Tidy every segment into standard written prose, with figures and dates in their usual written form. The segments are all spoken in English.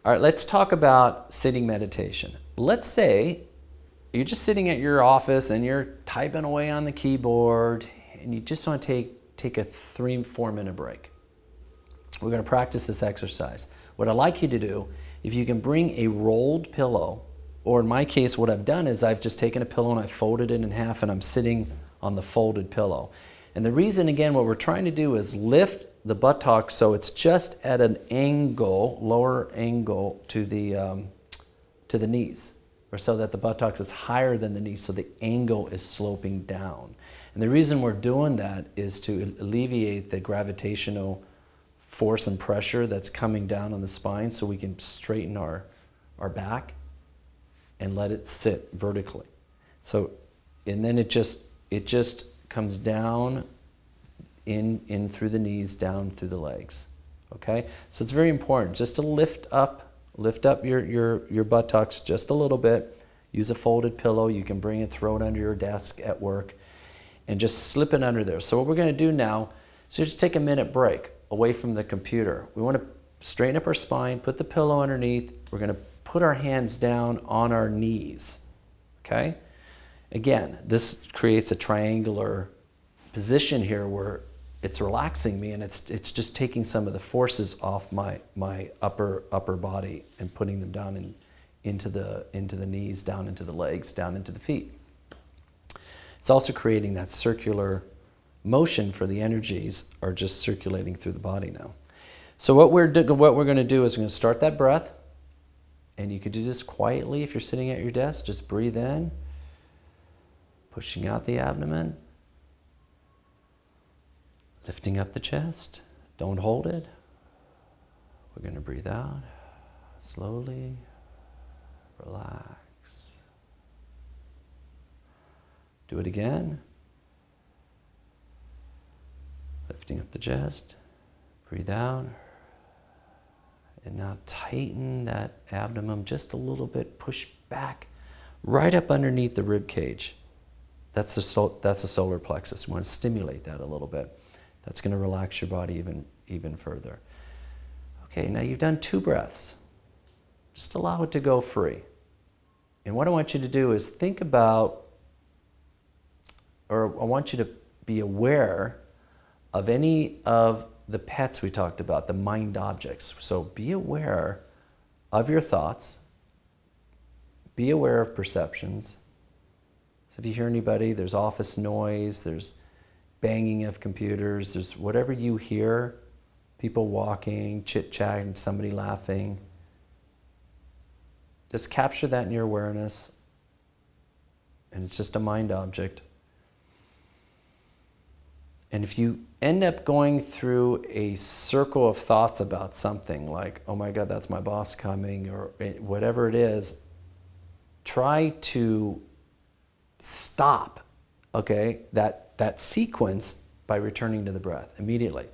All right, let's talk about sitting meditation. Let's say you're just sitting at your office and you're typing away on the keyboard and you just want to take a 3-4 minute break. We're going to practice this exercise. What I'd like you to do, if you can bring a rolled pillow, or in my case, what I've done is I've just taken a pillow and I folded it in half and I'm sitting on the folded pillow. And the reason, again, what we're trying to do is lift the buttocks so it's just at an angle, lower angle to the knees, or so that the buttocks is higher than the knees, so the angle is sloping down. And the reason we're doing that is to alleviate the gravitational force and pressure that's coming down on the spine, so we can straighten our back and let it sit vertically. So, and then it just comes down in through the knees, down through the legs. Okay? So it's very important just to lift up your buttocks just a little bit. Use a folded pillow. You can bring it, throw it under your desk at work, and just slip it under there. So what we're going to do now, so just take a minute break away from the computer. We want to straighten up our spine, put the pillow underneath. We're going to put our hands down on our knees. Okay? Again, this creates a triangular position here where it's relaxing me, and it's just taking some of the forces off my upper body and putting them down into the knees, down into the legs, down into the feet. It's also creating that circular motion for the energies are just circulating through the body now. So what we're going to do is we're going to start that breath, and you could do this quietly if you're sitting at your desk. Just breathe in, pushing out the abdomen, lifting up the chest. Don't hold it. We're going to breathe out slowly, relax. Do it again. Lifting up the chest, breathe out. And now tighten that abdomen just a little bit, push back right up underneath the rib cage. That's the solar plexus. We want to stimulate that a little bit. That's going to relax your body even further. Okay, now you've done 2 breaths. Just allow it to go free. And what I want you to do is think about, or I want you to be aware of any of the pets we talked about, the mind objects. So be aware of your thoughts. Be aware of perceptions. So if you hear anybody, there's office noise, there's banging of computers, there's whatever you hear, people walking, chit-chatting, somebody laughing. Just capture that in your awareness, and it's just a mind object. And if you end up going through a circle of thoughts about something like, oh my God, that's my boss coming, or whatever it is, try to stop, okay, that sequence by returning to the breath immediately.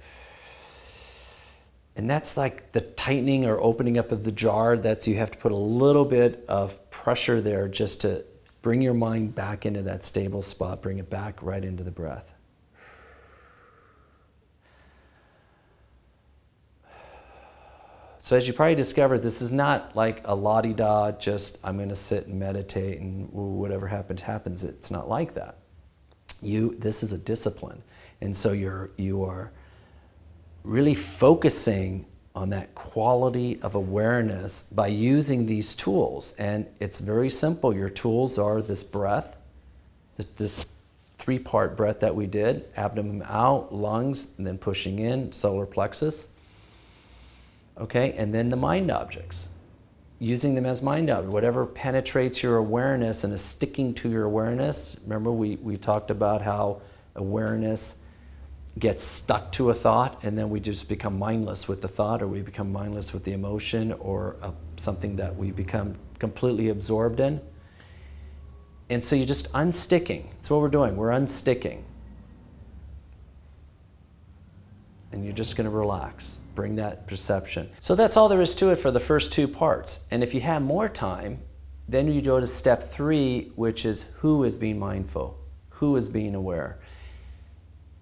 And that's like the tightening or opening up of the jar. That's, you have to put a little bit of pressure there just to bring your mind back into that stable spot, bring it back right into the breath. So as you probably discovered, this is not like a la-di-da, just I'm going to sit and meditate and whatever happens, happens. It's not like that. This is a discipline. And so you are really focusing on that quality of awareness by using these tools. And it's very simple. Your tools are this breath, this 3-part breath that we did, abdomen out, lungs, and then pushing in, solar plexus. Okay, and then the mind objects, using them as mind objects. Whatever penetrates your awareness and is sticking to your awareness. Remember, we talked about how awareness gets stuck to a thought, and then we just become mindless with the thought, or we become mindless with the emotion, or something that we become completely absorbed in. And so you're just unsticking. That's what we're doing. We're unsticking. And you're just going to relax, bring that perception. So that's all there is to it for the first 2 parts. And if you have more time, then you go to step 3, which is who is being mindful, who is being aware.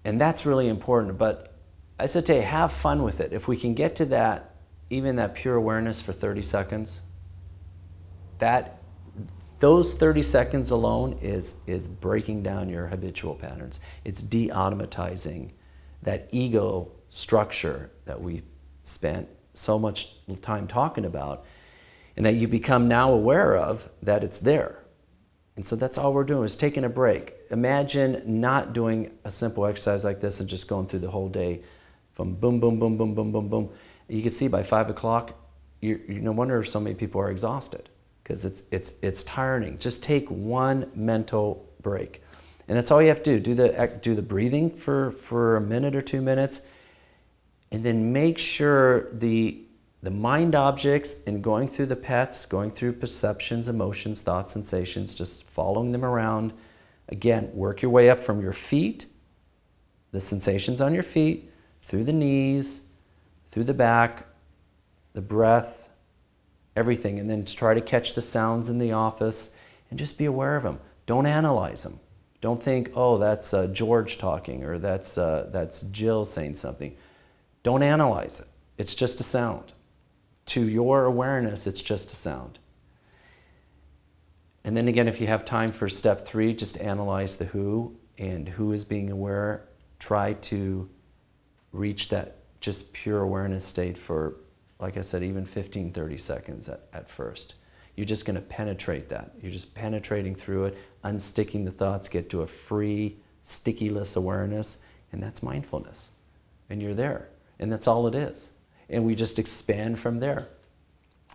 And that's really important. But I said to you, have fun with it. If we can get to that even that pure awareness for 30 seconds, those 30 seconds alone is breaking down your habitual patterns. It's de-automatizing that ego structure that we spent so much time talking about, and that you become now aware of that it's there. And so that's all we're doing, is taking a break. Imagine not doing a simple exercise like this and just going through the whole day from boom, boom, boom, boom, boom, boom, boom. You can see by 5 o'clock, you no wonder so many people are exhausted, because it's tiring. Just take one mental break. And that's all you have to do. Do the breathing for a minute or 2 minutes, and then make sure the mind objects and going through the pets, going through perceptions, emotions, thoughts, sensations, just following them around. Again, work your way up from your feet, the sensations on your feet, through the knees, through the back, the breath, everything. And then try to catch the sounds in the office and just be aware of them. Don't analyze them. Don't think, oh, that's George talking, or that's Jill saying something. Don't analyze it. It's just a sound. To your awareness, it's just a sound. And then again, if you have time for step 3, just analyze the who, and who is being aware. Try to reach that just pure awareness state for, like I said, even 15, 30 seconds at first. You're just going to penetrate that. You're just penetrating through it, unsticking the thoughts, get to a free, sticky-less awareness, and that's mindfulness. And you're there. And that's all it is. And we just expand from there.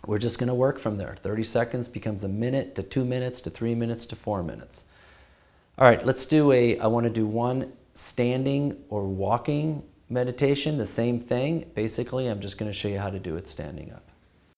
We're just going to work from there. 30 seconds becomes a minute to 2 minutes to 3 minutes to 4 minutes. All right, let's do I want to do one standing or walking meditation, the same thing. Basically, I'm just going to show you how to do it standing up.